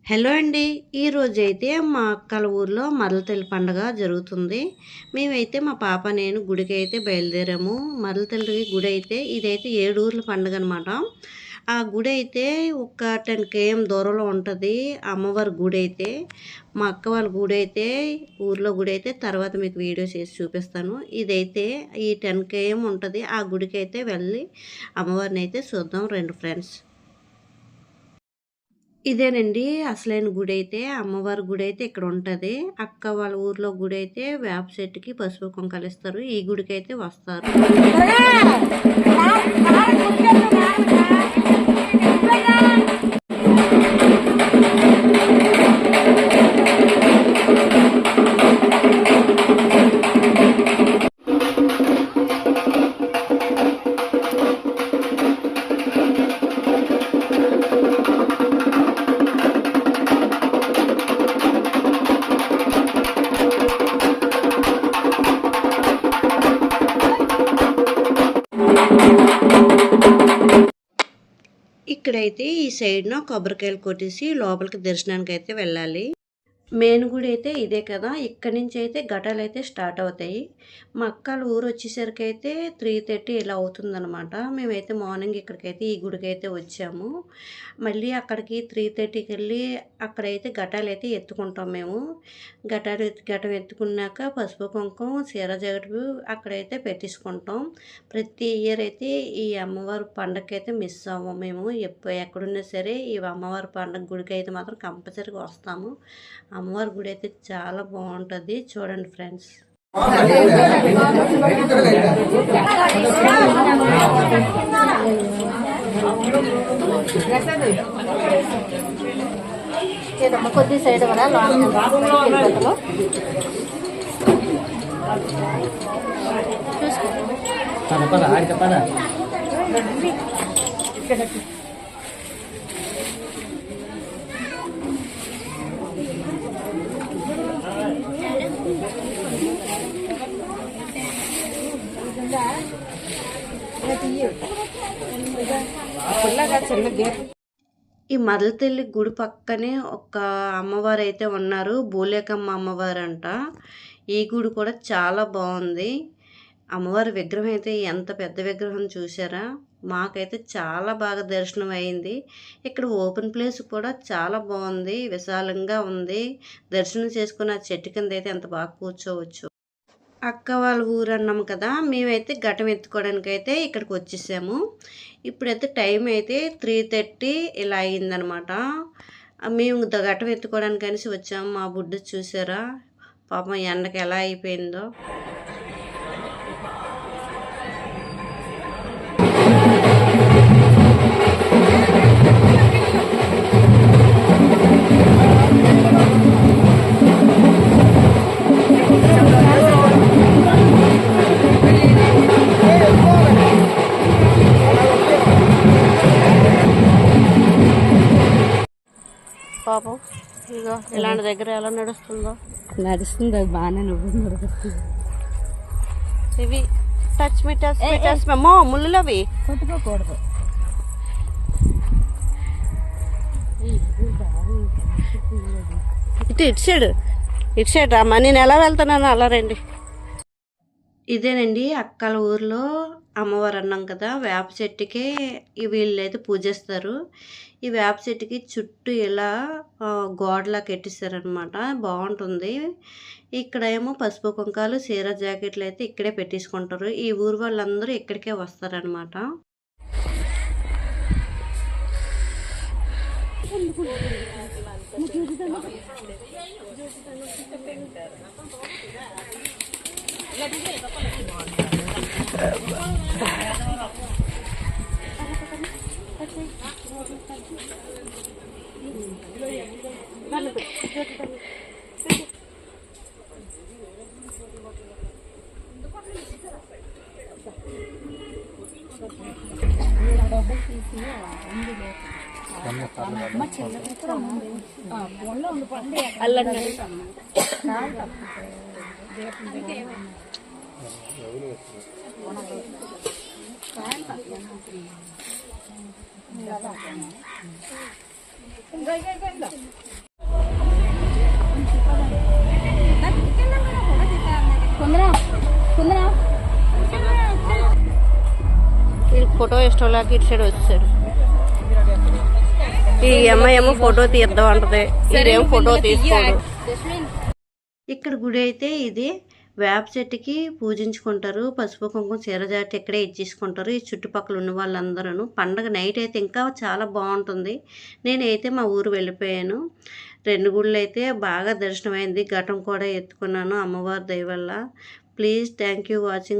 Hello అండి. ఈరోజైతే మా అక్కల ఊర్లో మరలతల్లి పండగ జరుగుతుంది. మేమైతే మా పాప నేను గుడికైతే బయలుదేరాము. మరలతల్లి గుడి అయితే ఇదైతే 7 ఊర్ల పండుగ అనమాట. ఆ గుడి అయితే ఒక 10 km దూరంలో ఉంటుంది. అమ్మవారి గుడి అయితే మా అక్క వాళ్ళ గుడి అయితే ఊర్లో గుడి అయితే తర్వాత మీకు వీడియో చేసి చూపిస్తాను. ఇదైతే ఈ 10 km ఉంటుంది. ఆ గుడికి అయితే వెళ్ళి అమ్మవారిని అయితే చూద్దాం రండి ఫ్రెండ్స్. ఇదేనండి అసలైన గుడి అయితే అమ్మవారి గుడి అయితే ఇక్కడ ఉంటుంది. అక్క వాళ్ళ ఊర్లో గుడి అయితే వేప చెట్టుకి పసుపు కుంకాలు ఇస్తారు. ఈ గుడికి అయితే వస్తారు. ఇక్కడైతే ఈ సైడ్న కొబ్బరికాయలు కొట్టేసి లోపలికి దర్శనానికి అయితే వెళ్ళాలి. మెయిన్ గుడి అయితే ఇదే కదా. ఇక్కడి నుంచి అయితే ఘటాలు అయితే స్టార్ట్ అవుతాయి. మా అక్కల ఊరు వచ్చేసరికి అయితే 3:30 ఇలా అవుతుందన్నమాట. మేమైతే మార్నింగ్ ఇక్కడికైతే ఈ గుడికి అయితే వచ్చాము. మళ్ళీ అక్కడికి 3:30కి వెళ్ళి అక్కడైతే ఘటాలు అయితే ఎత్తుకుంటాం మేము. ఘటం ఎత్తుకున్నాక పసుపు కుంకుమ చీర జగటు అక్కడైతే పెట్టించుకుంటాం. ప్రతి ఇయర్ అయితే ఈ అమ్మవారి పండగకి అయితే మిస్ అవ్వము మేము. ఎక్కడున్నా సరే ఈ అమ్మవారి పండగ గుడికి అయితే మాత్రం కంపల్సరీగా వస్తాము. అమ్మవారి గుడి అయితే చాలా బాగుంటుంది. చూడండి ఫ్రెండ్స్. కొద్ది సైడ్ కూడా ఈ మరలతల్లి గుడి పక్కనే ఒక అమ్మవారు అయితే ఉన్నారు. బూలేకమ్మ అమ్మవారు అంట. ఈ గుడి కూడా చాలా బాగుంది. అమ్మవారి విగ్రహం అయితే ఎంత పెద్ద విగ్రహం చూసారా. మాకైతే చాలా బాగా దర్శనం అయింది. ఇక్కడ ఓపెన్ ప్లేస్ కూడా చాలా బాగుంది. విశాలంగా ఉంది. దర్శనం చేసుకున్న చెట్టు కింద అయితే ఎంత బాగా కూర్చోవచ్చు. అక్క వాళ్ళ ఊరు అన్నాం కదా. మేమైతే ఘటం ఎత్తుకోవడానికి అయితే ఇక్కడికి వచ్చేసాము. ఇప్పుడైతే టైం అయితే 3:30 ఇలా అయిందనమాట. మేము ఘటం ఎత్తుకోవడానికి అనేసి వచ్చాము. మా బుడ్డ చూసారా పాపం ఎండకి ఎలా అయిపోయిందో. పాపం ఇగో ఇలాంటి దగ్గర ఎలా నడుస్తుందో. నడుస్తుంది అది బాగానే నడుస్తుంది. ఇవి టచ్ మీ మేము ముళ్ళు అవి కొట్టుకోకూడదు. ఇటు సైడ్ అమ్మా. నేను ఎలా వెళ్తున్నాను అలా రండి. ఇదేనండి అక్కల ఊర్లో అమ్మవారు అన్నాం కదా. వేప చెట్టుకే వీళ్ళైతే పూజిస్తారు. ఈ వేప చెట్టుకి చుట్టూ ఇలా గోడలా కట్టిస్తారనమాట. బాగుంటుంది. ఇక్కడ ఏమో పసుపు కుంకాలు చీర జాకెట్లు అయితే ఇక్కడే పెట్టించుకుంటారు. ఈ ఊరు వాళ్ళందరూ ఇక్కడికే వస్తారనమాట. ఫోటో ఇష్టం లేక ఇటు సైడ్ వచ్చాడు. ఈ అమ్మాయి ఏమో ఫోటో తీద్దాం అంటది, ఇదేమో ఫోటో తీసుకోడు. ఇక్కడ గుడి అయితే ఇది వేప చెట్టుకి పూజించుకుంటారు. పసుపు కుంకుమ చీర జాటి ఇక్కడే ఇచ్చేసుకుంటారు. ఈ చుట్టుపక్కల ఉన్న వాళ్ళందరూ. పండగ నైట్ అయితే ఇంకా చాలా బాగుంటుంది. నేనైతే మా ఊరు వెళ్ళిపోయాను. 2 గుళ్ళు అయితే బాగా దర్శనమైంది. ఘటం కూడా ఎత్తుకున్నాను అమ్మవారి దయ వల్ల. Please thank you watching.